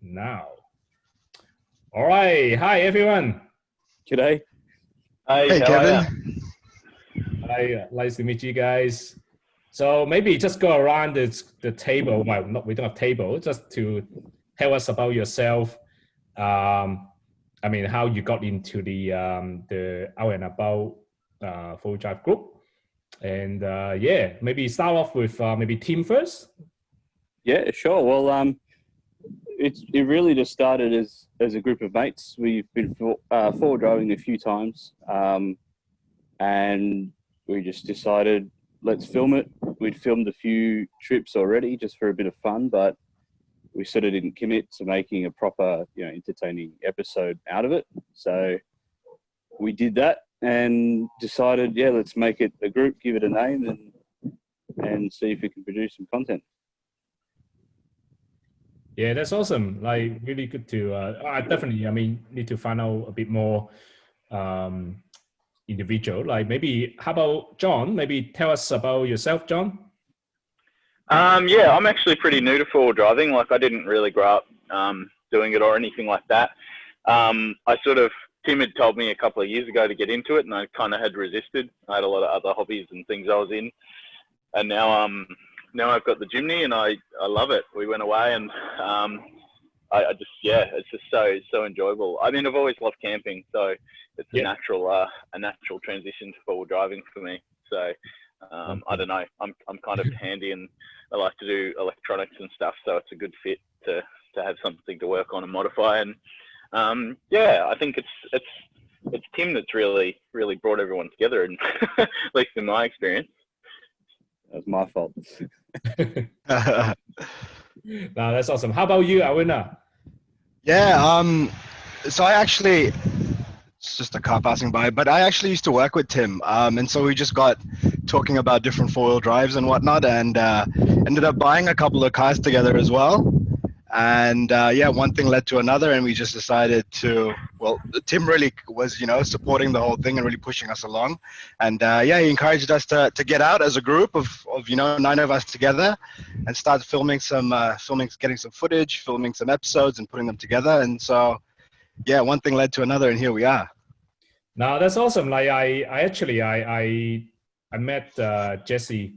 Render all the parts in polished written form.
now. All right. Hi, everyone. G'day. Hey, how Kevin. are you? Hi, nice to meet you guys. So maybe just go around the table. Well, we don't have table. Just to tell us about yourself. I mean, how you got into the Out and About Full Drive group, and yeah, maybe start off with maybe Tim first. Yeah, sure. Well, it really just started as a group of mates. We've been forward driving a few times, and we just decided let's film it. We'd filmed a few trips already just for a bit of fun, but we sort of didn't commit to making a proper, entertaining episode out of it. So we did that and decided, yeah, let's make it a group, give it a name, and see if we can produce some content. Yeah, that's awesome. Like, really good to. I definitely, need to find out a bit more individual. Like, maybe how about John? Maybe tell us about yourself, John. Yeah, I'm actually pretty new to four-wheel driving. Like, I didn't really grow up doing it or anything like that. Tim had told me a couple of years ago to get into it, and I kind of had resisted. I had a lot of other hobbies and things I was in, and now I've got the Jimny, and I love it. We went away, and it's just so enjoyable. I mean, I've always loved camping, so it's a natural transition to four-wheel driving for me. So I don't know. I'm kind of handy, and I like to do electronics and stuff, so it's a good fit to have something to work on and modify. And I think it's Tim that's really brought everyone together, and at least in my experience. That was my fault. No, that's awesome. How about you, Awina? Yeah, so it's just a car passing by, but I actually used to work with Tim, and so we just got talking about different four-wheel drives and whatnot, and ended up buying a couple of cars together as well. And one thing led to another, and we just decided to. Well, Tim really was, supporting the whole thing and really pushing us along. And he encouraged us to get out as a group of 9 of us together, and start filming getting some footage, filming some episodes, and putting them together. And so, one thing led to another, and here we are. No, that's awesome. Like I met Jesse,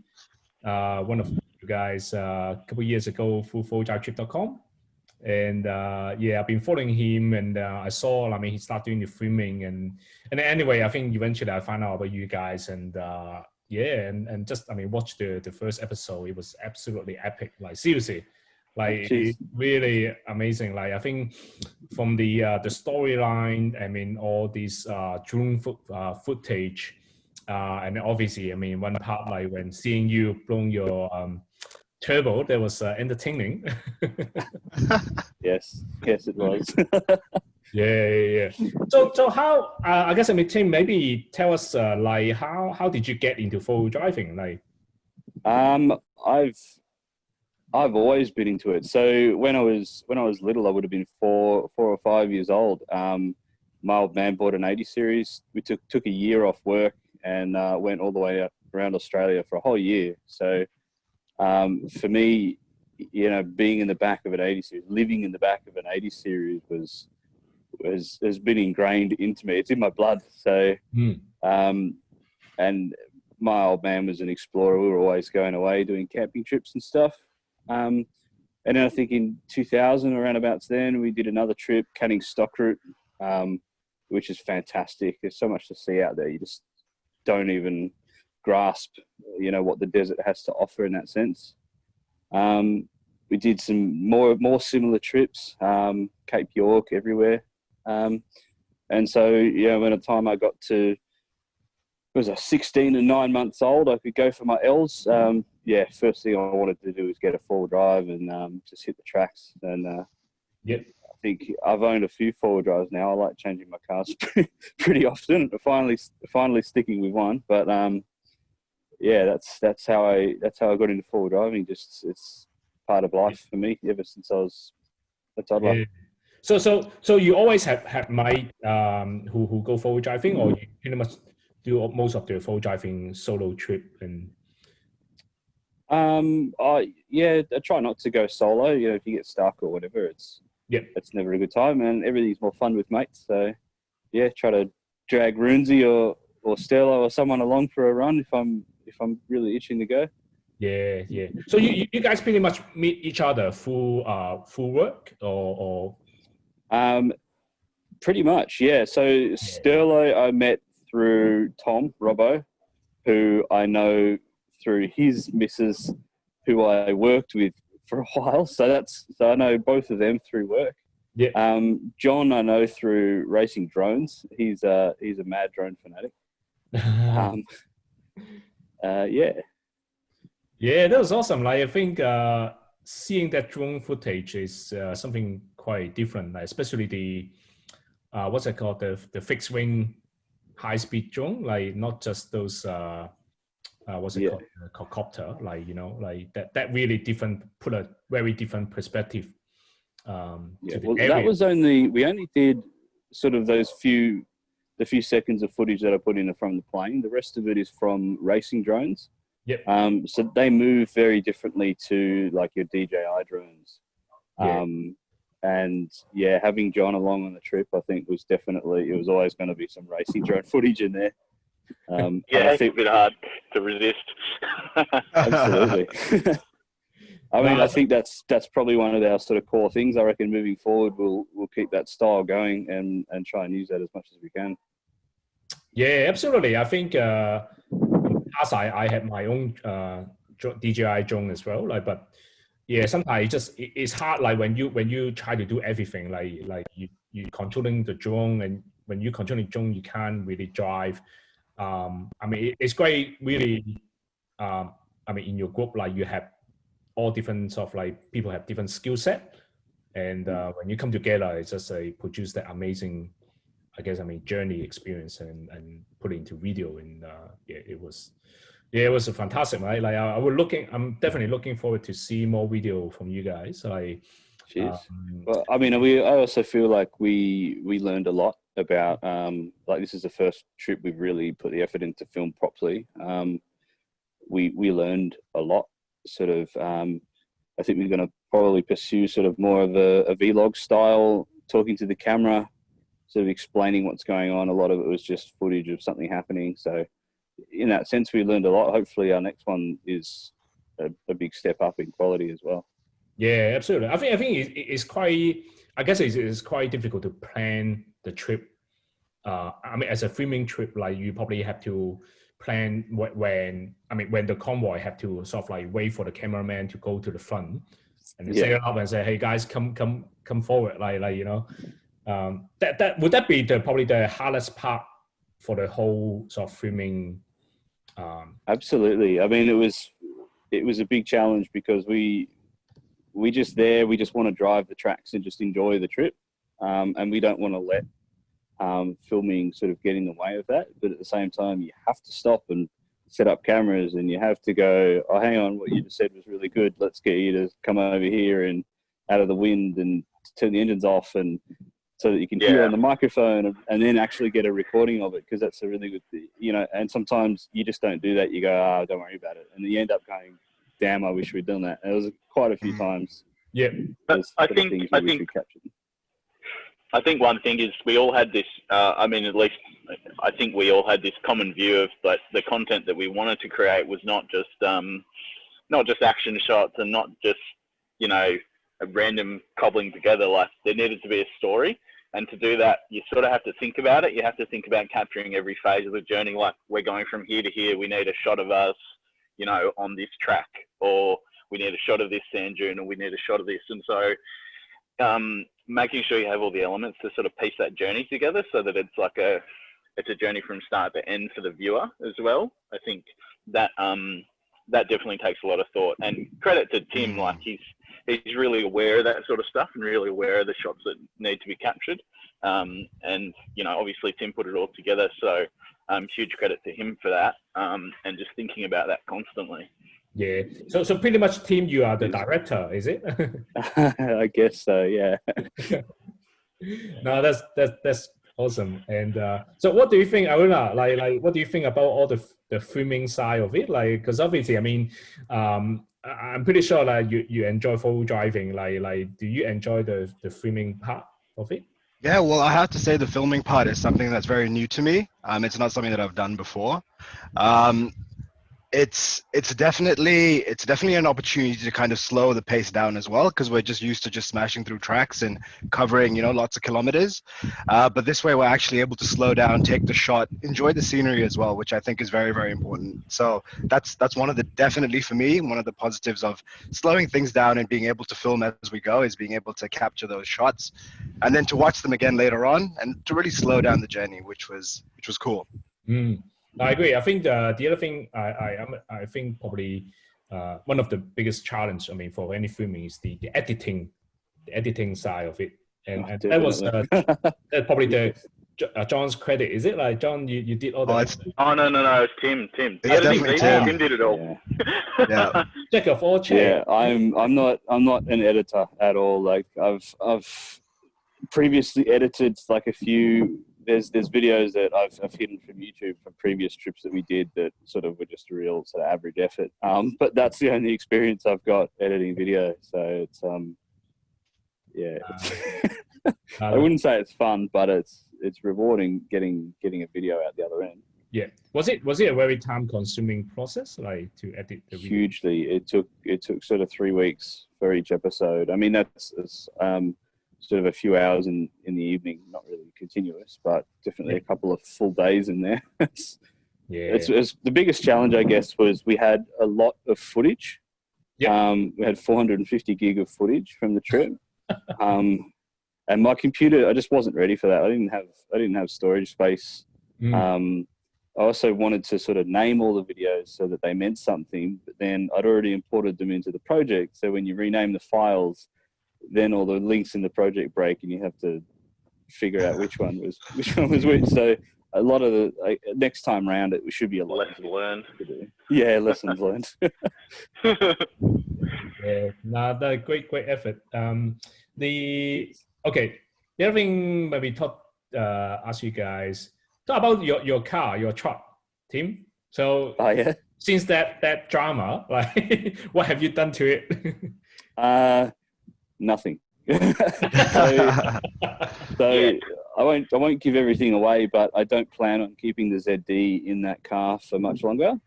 one of you guys, a couple of years ago through FullDriveTrip.com. And I've been following him, and I saw, he started doing the filming, and anyway, I think eventually I found out about you guys, and watch the first episode. It was absolutely epic. Like, seriously, like, it's really amazing. Like, I think from the storyline, all these drone footage, and obviously, one part, like when seeing you blowing your turbo, that was entertaining. Yes, it was. Yeah. So how? I guess Tim, maybe tell us how did you get into four-wheel driving? Like, I've always been into it. So when I was little, I would have been 4 or 5 years old. My old man bought an 80 series. We took a year off work and went all the way around Australia for a whole year. So for me, being in the back of an 80 series, living in the back of an 80 series has been ingrained into me. It's in my blood. So, and my old man was an explorer. We were always going away doing camping trips and stuff. And then I think in 2000, around about then, we did another trip, cutting stock route, which is fantastic. There's so much to see out there. You just don't even grasp, what the desert has to offer in that sense. We did some more similar trips, Cape York, everywhere. And so, when the time I got to, was 16 and 9 months old, I could go for my L's. First thing I wanted to do was get a four-wheel drive and just hit the tracks. And I think I've owned a few four-wheel drives now. I like changing my cars pretty often. Finally sticking with one. But that's how I got into four-wheel driving. Just it's part of life for me ever since I was a toddler. Yeah. So you always have mate who go four-wheel driving, or you pretty much do most of the four-wheel driving solo trip? And I try not to go solo. If you get stuck or whatever, it's Yep. That's never a good time, and everything's more fun with mates. So yeah, try to drag Runesy or Sterlo or someone along for a run if I'm really itching to go. Yeah, yeah. So you guys pretty much meet each other through work or Pretty much, yeah. So Sterlo I met through Tom Robbo, who I know through his missus, who I worked with for a while. So I know both of them through work. yeah. John I know through racing drones. He's a mad drone fanatic. Yeah. Yeah, that was awesome. Like I think seeing that drone footage is something quite different. Like especially the what's it called, the fixed wing high speed drone. Like not just those what's it called, quadcopter. Like like that really different, put a very different perspective. To the area. That was we only did sort of the few seconds of footage that I put in from the plane. The rest of it is from racing drones. Yep. So they move very differently to like your DJI drones. Yeah. And yeah, having John along on the trip, I think it was always going to be some racing drone footage in there. Yeah, it's a bit hard to resist. Absolutely. I mean, I think that's probably one of our sort of core things. I reckon moving forward, we'll keep that style going and try and use that as much as we can. Yeah, absolutely. I think as I have my own DJI drone as well. Like, but yeah, sometimes it's hard. Like when you try to do everything, like you controlling the drone, and when you controlling drone, you can't really drive. I mean, it's great, really. I mean, in your group, like you have all different sort of like people have different skill set, and when you come together, it's just produce that amazing, I guess, journey experience and put it into video. And yeah, it was a fantastic, right? Like I'm definitely looking forward to see more video from you guys. Like, cheers. Well, I mean, I also feel like we learned a lot about like this is the first trip we've really put the effort into film properly. We learned a lot. Sort of, I think we're going to probably pursue sort of more of a vlog style, talking to the camera, sort of explaining what's going on. A lot of it was just footage of something happening. So in that sense, we learned a lot. Hopefully our next one is a big step up in quality as well. Yeah, absolutely. I think it's quite, I guess it's quite difficult to plan the trip. I mean, as a filming trip, like you probably have to plan when the convoy have to sort of like wait for the cameraman to go to the front and set it up and say, hey guys, come forward. Like that would that be probably the hardest part for the whole sort of filming? Absolutely. I mean, it was a big challenge because we just want to drive the tracks and just enjoy the trip, and we don't want to let filming sort of get in the way of that. But at the same time, you have to stop and set up cameras, and you have to go, oh, hang on, what you just said was really good. Let's get you to come over here and out of the wind and turn the engines off, and so that you can hear on the microphone, and then actually get a recording of it, because that's a really good, and sometimes you just don't do that. You go, don't worry about it. And then you end up going, damn, I wish we'd done that. And it was quite a few times. Yeah. But I think one thing is we all had this, at least I think we all had this common view of, but the content that we wanted to create was not just action shots and not just, a random cobbling together. Like there needed to be a story. And to do that, you sort of have to think about it. You have to think about capturing every phase of the journey. Like we're going from here to here. We need a shot of us, on this track, or we need a shot of this sand dune, or we need a shot of this. And so, making sure you have all the elements to sort of piece that journey together, so that it's like it's a journey from start to end for the viewer as well. I think that that definitely takes a lot of thought. And credit to Tim, like he's really aware of that sort of stuff and really aware of the shots that need to be captured. And obviously Tim put it all together, so huge credit to him for that. And just thinking about that constantly. Yeah. So pretty much, Tim, you are the director, is it? I guess so. Yeah. No, that's awesome. And so, what do you think, Aruna? Like, what do you think about all the filming side of it? Like, because obviously, I'm pretty sure like you enjoy full driving. Like do you enjoy the filming part of it? Yeah, well, I have to say the filming part is something that's very new to me. It's not something that I've done before. Um, it's definitely an opportunity to kind of slow the pace down as well, because we're just used to just smashing through tracks and covering, you know, lots of kilometers. But this way we're actually able to slow down, take the shot, enjoy the scenery as well, which I think is very, very important. So that's one of the, definitely for me, one of the positives of slowing things down and being able to film as we go, is being able to capture those shots and then to watch them again later on and to really slow down the journey, which was cool. Mm. I agree. I think the other thing I think probably one of the biggest challenge, I mean, for any filming is the editing side of it, and that was that probably Yes. John's credit. Is it like John? You did all the Oh no, it's Tim. The It's editing's definitely easy. Tim. Tim did it all. Yeah. check of all check. Yeah, I'm not an editor at all. Like I've previously edited like a few. There's videos that I've hidden from YouTube from previous trips that we did that sort of were just a real sort of average effort. But that's the only experience I've got editing video. So it's yeah, I wouldn't say it's fun, but it's rewarding getting a video out the other end. Yeah. Was it a very time consuming process, like to edit the video? Hugely. It took sort of 3 weeks for each episode. I mean, that's sort of a few hours in the evening, not really continuous, but definitely a couple of full days in there. It's the biggest challenge, I guess, was we had a lot of footage. Yeah. We had 450 gig of footage from the trip. And my computer, I just wasn't ready for that. I didn't have storage space. I also wanted to sort of name all the videos so that they meant something, but then I'd already imported them into the project. So when you rename the files, then all the links in the project break and you have to figure out which one was which. So a lot of the next time round, it should be a lot Lessons learned. Yeah, lessons learned. Yeah, the great effort. The other thing maybe ask you guys talk about your car, your truck, Tim. So yeah. Since that drama, like what have you done to it? Nothing. so I won't give everything away, but I don't plan on keeping the ZD in that car for much longer.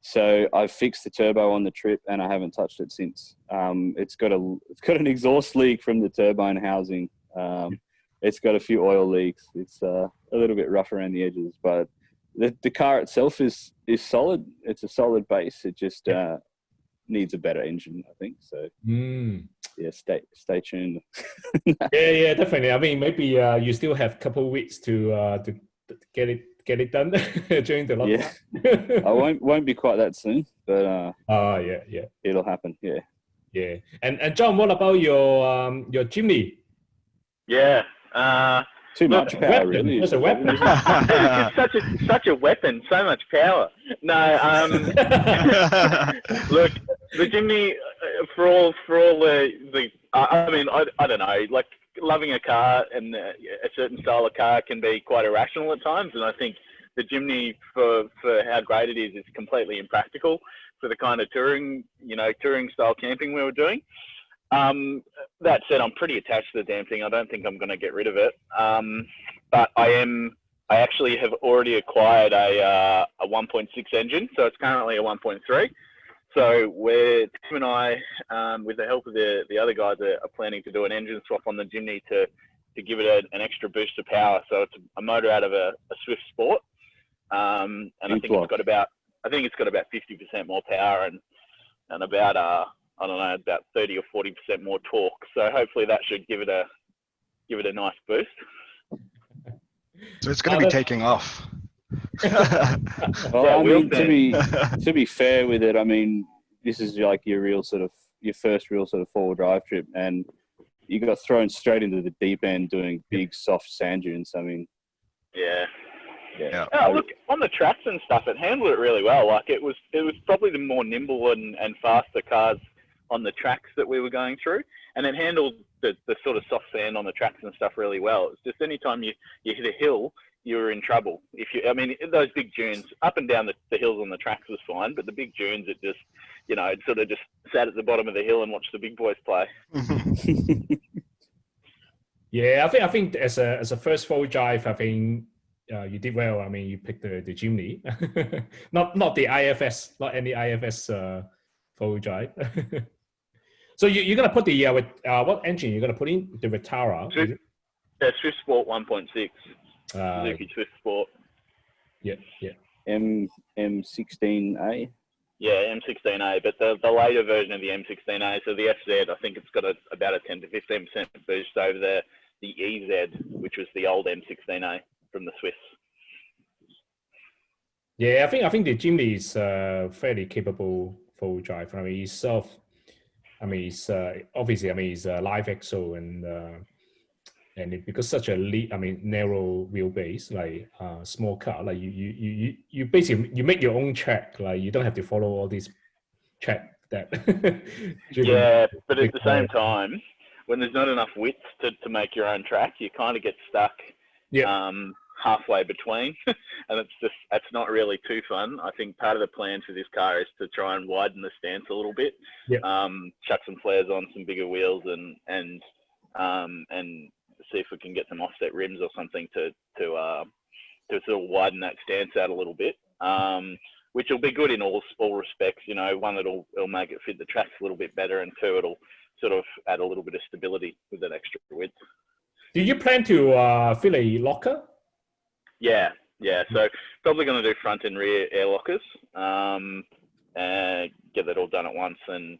So I've fixed the turbo on the trip and I haven't touched it since. It's got an exhaust leak from the turbine housing. It's got a few oil leaks. It's a little bit rough around the edges, but the car itself is solid. It's a solid base. It just needs a better engine, I think. So yeah, stay tuned. yeah, definitely. I mean, maybe you still have a couple of weeks to get it done during the lockdown. Yeah, I won't be quite that soon, but yeah, it'll happen. Yeah. And John, what about your Jimny? Yeah. Too much power, really. It's a weapon. It's such a weapon. So much power. No. Look, the Jimny for all the. I mean, I don't know. Like loving a car and a certain style of car can be quite irrational at times, and I think the Jimny for how great it is completely impractical for the kind of touring style camping we were doing. That said, I'm pretty attached to the damn thing. I don't think I'm going to get rid of it. But I actually have already acquired a 1.6 engine, so it's currently a 1.3. So Tim and I, with the help of the other guys, are planning to do an engine swap on the Jimny to give it an extra boost of power. So it's a motor out of a Swift Sport, and I think it's got about 50% more power and about about 30 or 40% more torque. So hopefully that should give it a nice boost. So it's going to be taking off. Well, I mean, to be fair with it, I mean, this is like your first real sort of four-wheel drive trip, and you got thrown straight into the deep end doing big soft sand dunes. I mean, yeah. Oh, look, on the tracks and stuff, it handled it really well. Like it was probably the more nimble and faster cars on the tracks that we were going through, and it handled the sort of soft sand on the tracks and stuff really well. It's just anytime you hit a hill, you're in trouble. If you, I mean, those big dunes up and down the hills on the tracks was fine, but the big dunes, it just, you know, it sort of just sat at the bottom of the hill and watched the big boys play. Yeah, I think as a first full drive, I think you did well. I mean, you picked the Jimny, not the IFS, not any IFS full drive. So you're gonna put the what engine you're gonna put in? The Vitara? Swift Sport 1.6. Suzuki Swift Sport. Yeah, yeah. M16A. Yeah, M16A, but the later version of the M16A, so the FZ, I think it's got about a 10 to 15% boost over the EZ, which was the old M16A from the Swiss. Yeah, I think the Jimny is fairly capable full drive. I mean, he's it's obviously, he's a live axle and because such a narrow wheelbase, like small car, like you basically you make your own track, like you don't have to follow all these track that. Yeah, but at the same time, when there's not enough width to make your own track, you kind of get stuck halfway between, and it's not really too fun. I think part of the plan for this car is to try and widen the stance a little bit, chuck some flares on, some bigger wheels, and see if we can get some offset rims or something to sort of widen that stance out a little bit, which will be good in all respects. You know, one, it'll make it fit the tracks a little bit better, and two, it'll sort of add a little bit of stability with that extra width. Do you plan to fill a locker? Yeah. So probably going to do front and rear air lockers, and get that all done at once, and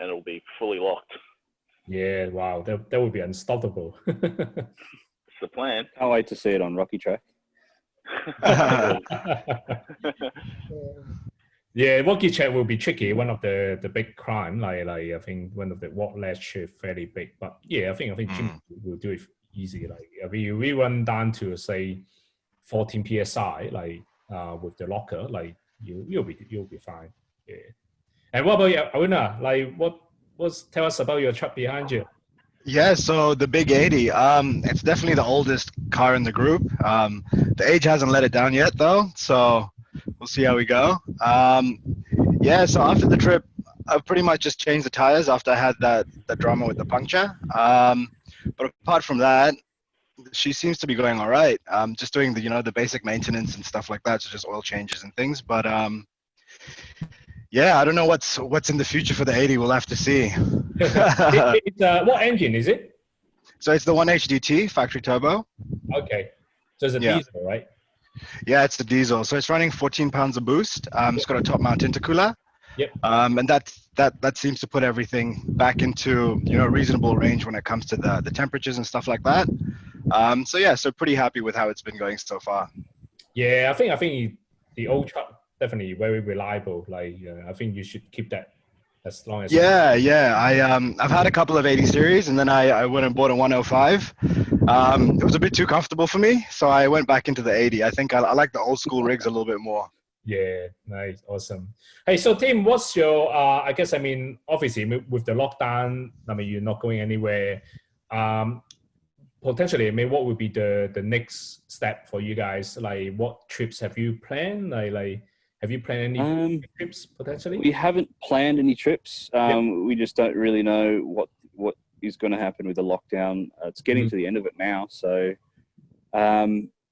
it'll be fully locked. Yeah, wow, that would be unstoppable. It's the plan. Can't wait to see it on Rocky Track. Yeah, Rocky Track will be tricky. One of the big crime, like I think one of the walk ledge is fairly big. But yeah, I think Jim will do it easy. Like we run down to say 14 psi, like with the locker, like you'll be fine. Yeah. And what about you, Aruna? Like tell us about your truck behind you. Yeah, so the Big 80, it's definitely the oldest car in the group. The age hasn't let it down yet, though, so we'll see how we go. Yeah, so after the trip, I pretty much just changed the tires after I had that drama with the puncture. But apart from that, she seems to be going all right. Just doing the basic maintenance and stuff like that, so just oil changes and things. But yeah, I don't know what's in the future for the 80. We'll have to see. What engine is it? So it's the 1HDT factory turbo. Okay, so it's a diesel, right? Yeah, it's the diesel. So it's running 14 pounds of boost. It's got a top mount intercooler. Yep. And that seems to put everything back into reasonable range when it comes to the temperatures and stuff like that. So pretty happy with how it's been going so far. Yeah, I think the old truck definitely very reliable. Like I think you should keep that as long as. Yeah. I've had a couple of 80 series, and then I went and bought a 105. It was a bit too comfortable for me, so I went back into the 80. I think I like the old school rigs a little bit more. Yeah, nice, awesome. Hey, so Tim, what's your? I guess obviously with the lockdown, you're not going anywhere. Potentially, what would be the next step for you guys? Like, what trips have you planned? Like have you planned any trips potentially? We haven't planned any trips. We just don't really know what is going to happen with the lockdown. It's getting to the end of it now, so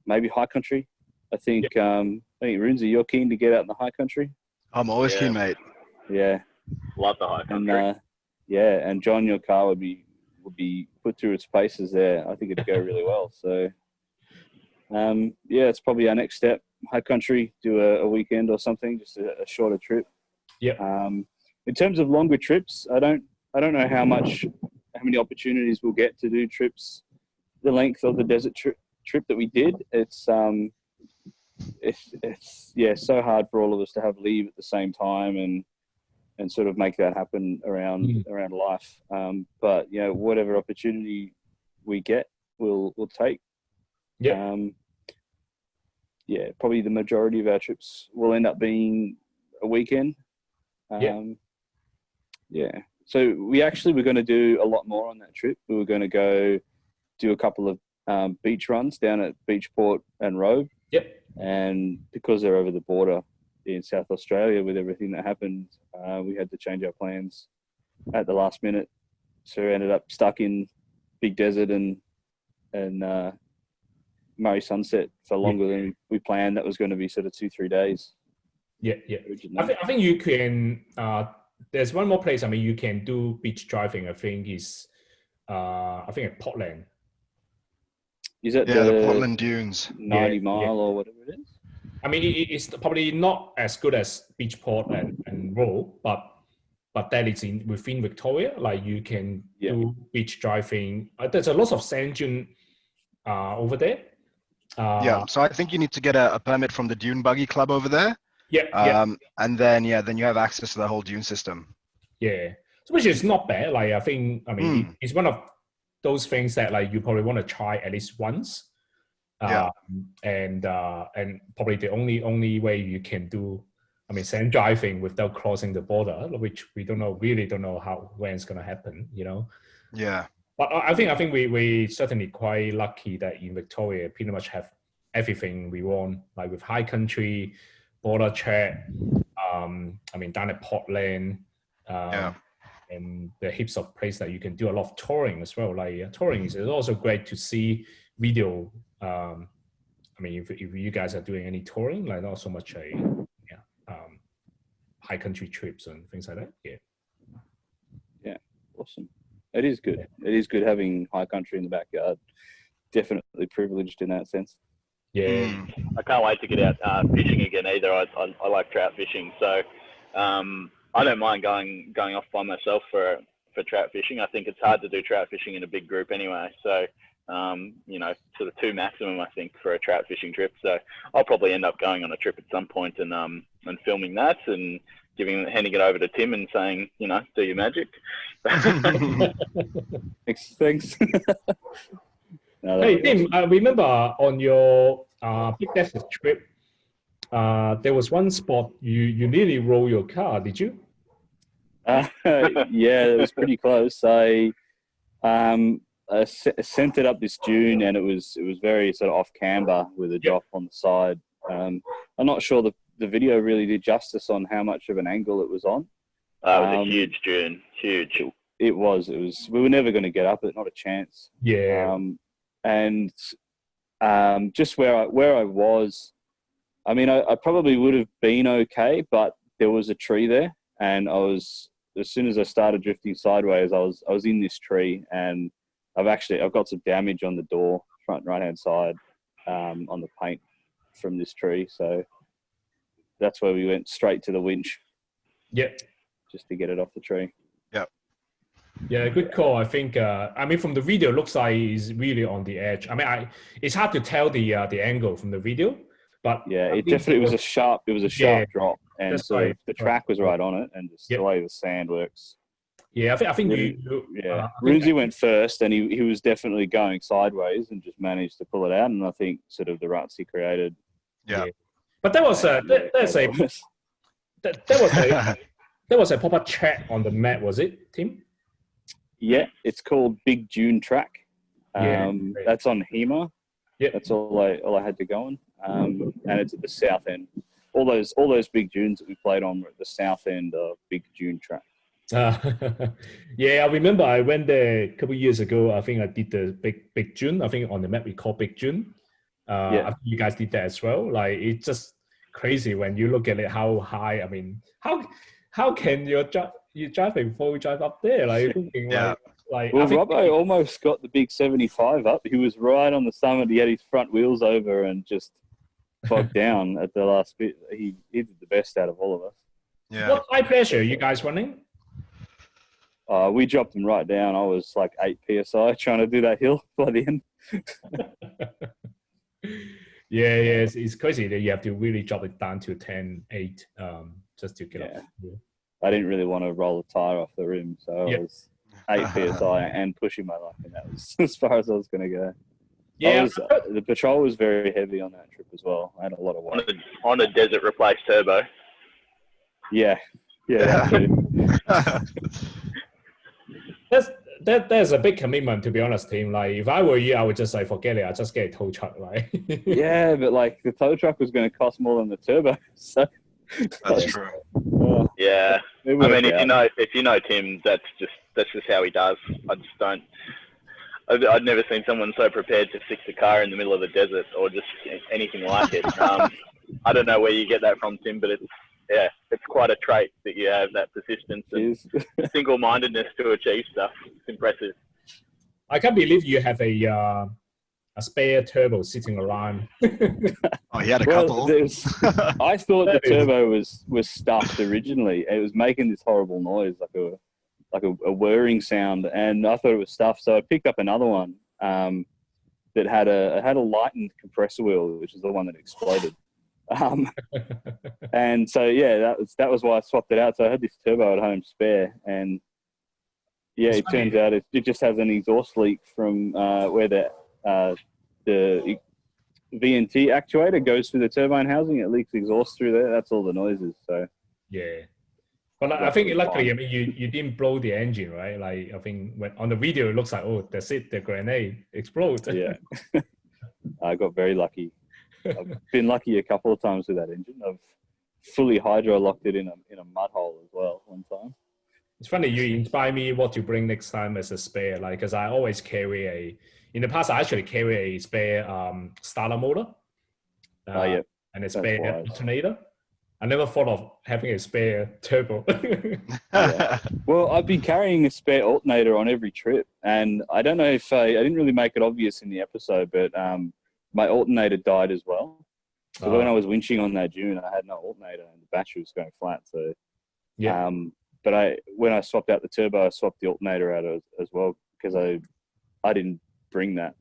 maybe high country. I think Runzi, you're keen to get out in the high country. I'm always keen, mate. Yeah, love the high country. And John, your car would be put through its paces there. I think it'd go really well. So it's probably our next step. High country, do a weekend or something, just a shorter trip. Yeah. In terms of longer trips, I don't know how many opportunities we'll get to do trips the length of the desert trip that we did. It's so hard for all of us to have leave at the same time and sort of make that happen around life. But whatever opportunity we get, we'll take. Yeah. Probably the majority of our trips will end up being a weekend. So we actually were going to do a lot more on that trip. We were going to go do a couple of beach runs down at Beachport and Robe. Yep. And because they're over the border in South Australia with everything that happened, we had to change our plans at the last minute. So we ended up stuck in Big Desert and Murray Sunset for longer than we planned. That was going to be sort of 2-3 days. Yeah. I think you can. There's one more place. I mean, you can do beach driving. I think at Portland. Is that the Portland Dunes, 90 mile or whatever it is? I mean, it's probably not as good as Beachport and Roe, but that is within Victoria. Like you can do beach driving. There's a lot of sand dune over there. So I think you need to get a permit from the Dune Buggy Club over there. And then you have access to the whole dune system. Yeah, so which is not bad. Like I mean, it's one of those things that like you probably want to try at least once. And probably the only way you can do, I mean, sand driving without crossing the border, which we really don't know when it's gonna happen, you know. Yeah. But I think we certainly quite lucky that in Victoria pretty much have everything we want, like with high country, border track, I mean down at Portland, and the heaps of places that you can do a lot of touring as well. Like touring is also great to see video. I mean, if you guys are doing any touring, like not so much high country trips and things like that. Yeah, awesome. It is good. It is good having high country in the backyard. Definitely privileged in that sense. Yeah. I can't wait to get out fishing again either. I like trout fishing, so I don't mind going off by myself for trout fishing. I think it's hard to do trout fishing in a big group anyway. So sort of 2 maximum, I think, for a trout fishing trip. So I'll probably end up going on a trip at some point and filming that and handing it over to Tim and saying, do your magic. Thanks. Hey Tim, I remember on your Big Desert trip, there was one spot you nearly rolled your car. Did you? Yeah, it was pretty close. I sent it up this dune, and it was very sort of off camber with a drop on the side. I'm not sure the video really did justice on how much of an angle it was on. It was a huge dune, huge. It was. We were never going to get up it, not a chance. Yeah. And just where I was, I mean, I probably would have been okay, but there was a tree there, and as soon as I started drifting sideways, I was in this tree, and I've got some damage on the door, front right-hand side, on the paint from this tree. So that's where we went straight to the winch. Yep. Just to get it off the tree. Yep. Yeah, good call. I think. I mean, from the video, it looks like it's really on the edge. I mean, it's hard to tell the angle from the video, but yeah, it definitely was a sharp. It was a sharp drop, and so right. The track was right on it, and just the way the sand works. Yeah, I think Runzi went first, and he was definitely going sideways, and just managed to pull it out. And I think sort of the ruts he created. Yeah. But that was there was a proper track on the map, was it, Tim? Yeah, it's called Big Dune Track. That's on HEMA. Yeah, that's all I had to go on, and it's at the south end. All those big dunes that we played on were at the south end of Big Dune Track. Yeah, I remember I went there a couple of years ago. I think I did the big dune. I think on the map we call Big Dune. I think you guys did that as well. Like it's just crazy when you look at it. How high? I mean, how can you driving before we drive up there? Like thinking like well, Robbo almost got the big 75 up. He was right on the summit. He had his front wheels over and just bogged down at the last bit. He did the best out of all of us. Yeah. What high pressure are you guys running? We dropped them right down. I was like 8 psi trying to do that hill by the end. Yeah, it's crazy that you have to really drop it down to 10.8 just to get up. I didn't really want to roll the tire off the rim, so I was 8 psi and pushing my luck, and that was as far as I was going to go. Yeah, the patrol was very heavy on that trip as well. I had a lot of work. On a desert replaced turbo. Yeah. there's a big commitment, to be honest, team. Like if I were you, I would just like forget it. I just get a tow truck, right? Yeah, but like the tow truck was going to cost more than the turbo, so That's true. Yeah. it I worked mean, out. if you know Tim, that's just how he does. I just don't. I'd never seen someone so prepared to fix a car in the middle of the desert or just anything like it. I don't know where you get that from, Tim, but it's quite a trait that you have, that persistence and single-mindedness to achieve stuff. It's impressive. I can't believe you have a spare turbo sitting around. Oh, he had a Well, couple. I thought the turbo was stuffed originally. It was making this horrible noise, like a whirring sound, and I thought it was stuffed. So I picked up another one that had a lightened compressor wheel, which is the one that exploded. And so yeah, that was why I swapped it out. So I had this turbo at home spare, and yeah, it turns out it just has an exhaust leak from where the VNT actuator goes through the turbine housing. It leaks exhaust through there. That's all the noise is. So yeah. But I think luckily, I mean, you didn't blow the engine, right? Like I think when on the video, it looks like, oh, that's it, the grenade explodes. Yeah, I got very lucky. I've been lucky a couple of times with that engine. I've fully hydro locked it in a mud hole as well one time. It's funny, you inspire me what to bring next time as a spare, like because I always carry in the past I actually carry a spare starter motor Yeah, and a spare alternator. I never thought of having a spare turbo. Yeah. Well, I've been carrying a spare alternator on every trip, and I don't know if I didn't really make it obvious in the episode, but my alternator died as well. So when I was winching on that dune, I had no alternator, and the battery was going flat. So yeah. But when I swapped out the turbo, I swapped the alternator out as well because I didn't bring that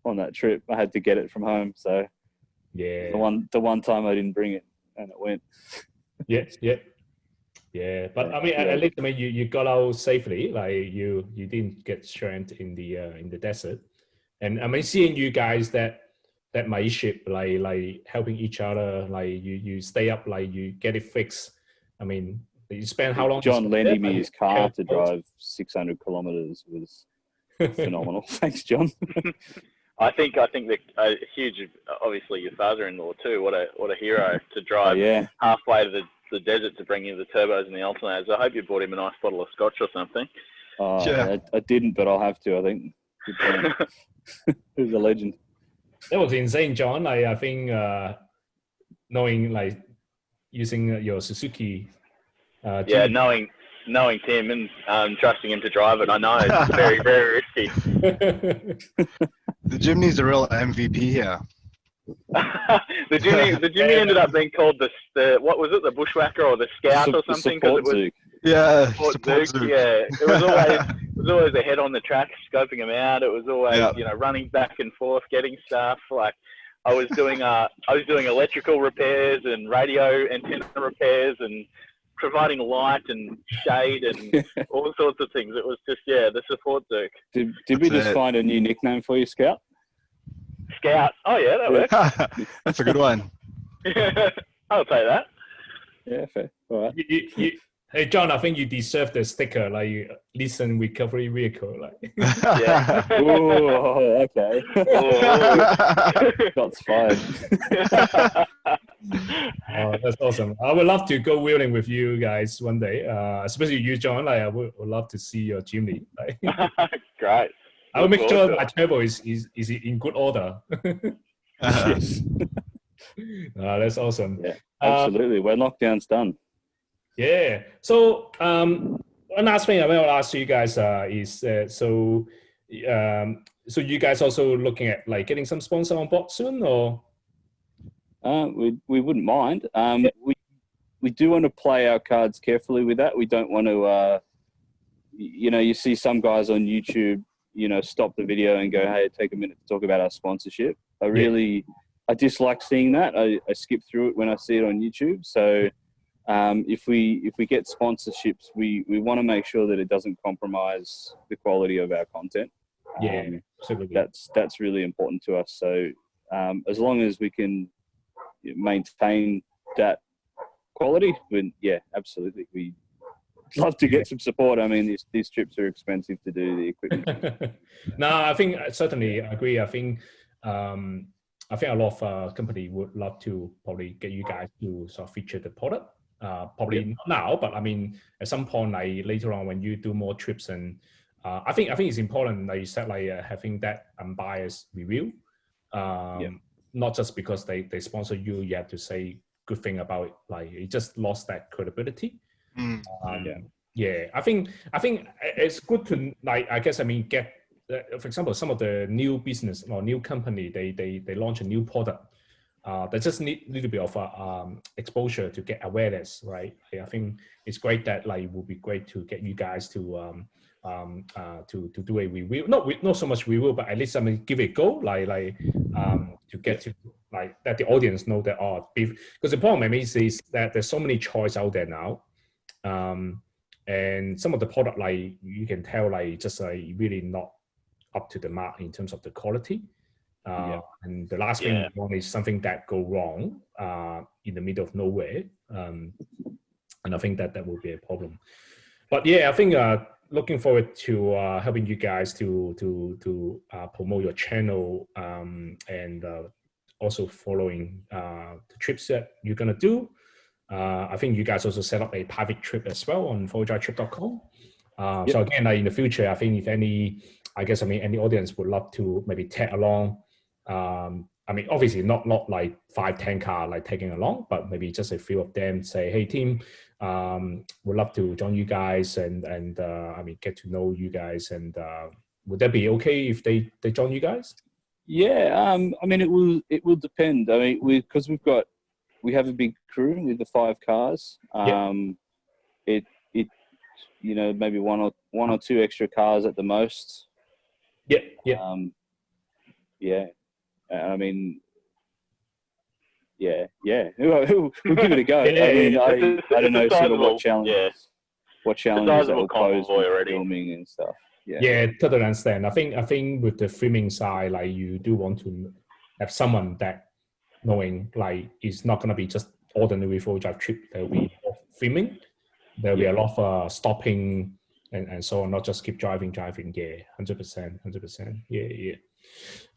on that trip. I had to get it from home. So yeah, the one time I didn't bring it, and it went. Yeah. But I mean, at least I mean you got out safely. Like you didn't get stranded in the desert. And I mean, seeing you guys that mateship, like helping each other, like you stay up, like you get it fixed. I mean, you spend how long? John lending me his car to drive 600 kilometers was phenomenal. Thanks, John. I think that huge. Obviously, your father-in-law too. What a hero to drive halfway to the desert to bring in the turbos and the alternators. I hope you bought him a nice bottle of scotch or something. I didn't, but I'll have to. I think. Who's a legend? That was insane, John. I think knowing like using your Suzuki. Knowing Tim and trusting him to drive it, I know it's very, very risky. The Jimny's a real MVP here. the Jimny ended up being called the what was it, the Bushwhacker or the Scout or something? Because it was Zook. Yeah, it was always a head on the track, scoping them out. It was always running back and forth, getting stuff. Like I was doing electrical repairs and radio antenna repairs and providing light and shade and all sorts of things. It was just the support Zook. Did we just find a new nickname for you, Scout? Scout. Oh yeah, that works. That's a good one. I'll take that. Yeah, fair. All right. Hey John, I think you deserve the sticker, like listen recovery vehicle, like. Yeah. Oh, okay. Shots fired. Oh, that's awesome. I would love to go wheeling with you guys one day, especially you, John. Like, I would love to see your Jimny. Like. Great. I will make sure my turbo is in good order. Yes. That's awesome. Yeah, absolutely. We're lockdown's done. Yeah. So one last thing I will ask you guys is so you guys also looking at like getting some sponsor on board soon, or? We wouldn't mind. We do want to play our cards carefully with that. We don't want to, you see some guys on YouTube, stop the video and go, hey, take a minute to talk about our sponsorship. I dislike seeing that. I skip through it when I see it on YouTube. So if we get sponsorships, we want to make sure that it doesn't compromise the quality of our content. Absolutely. That's really important to us. So as long as we can maintain that quality, then absolutely, love to get some support. I mean, these trips are expensive to do, the equipment. No, I think certainly I agree. I think a lot of company would love to probably get you guys to sort of feature the product. Probably not now, but I mean, at some point, like later on when you do more trips, and I think it's important, like you said, like having that unbiased review. Not just because they sponsor you, you have to say good thing about it. Like it just lost that credibility. I think it's good to, like, I guess, I mean, get, for example, some of the new business or new company, they launch a new product. They just need a little bit of exposure to get awareness, right? I think it's great that, like, it would be great to get you guys to do a review, not so much review, but at least give it a go, to get to, like, let the audience know that, because the problem maybe is that there's so many choice out there now, and some of the product, like, you can tell, like, just really not up to the mark in terms of the quality. And the last thing you want is something that go wrong in the middle of nowhere, and I think that will be a problem. But yeah, I think looking forward to helping you guys to promote your channel, and also following the trips that you're gonna do. I think you guys also set up a private trip as well on foldrivetrip.com. So again, in the future, I think if any audience would love to maybe tag along. I mean, obviously not like 5-10 car like tagging along, but maybe just a few of them say, hey team, would love to join you guys and I mean, get to know you guys, and would that be okay if they join you guys? I mean, it will depend. I mean, because we have a big crew with the 5 cars. It you know, maybe one or two extra cars at the most. I mean, we'll give it a go. I mean, I don't know sort of what challenges that will pose with filming and stuff. Totally understand. I think with the filming side, like, you do want to have someone that knowing, like, it's not gonna be just ordinary 4-wheel-drive trip. There'll be filming. There'll be a lot of stopping and so on. Not just keep driving. 100%. Yeah.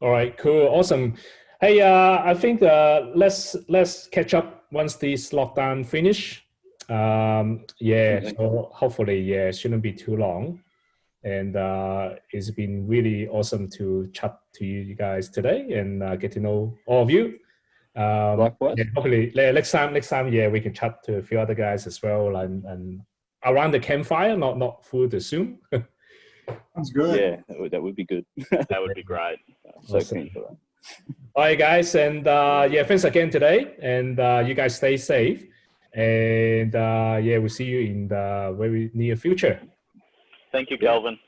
All right, cool, awesome. Hey, I think let's catch up once this lockdown finish. So hopefully, it shouldn't be too long. And it's been really awesome to chat to you guys today and get to know all of you. Likewise. Hopefully, next time, we can chat to a few other guys as well, and around the campfire, not through the Zoom. Sounds good. Yeah, that would be good. That would be great. So keen for that. All right, guys, and thanks again today, and you guys stay safe, and we'll see you in the very near future. Thank you, Kelvin.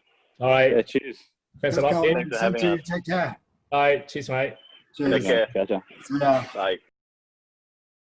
All right. Cheers. Thanks a lot. Thanks for having us. Take care. All right. Cheers, mate. Cheers. Take care. Gotcha. See ya. Bye.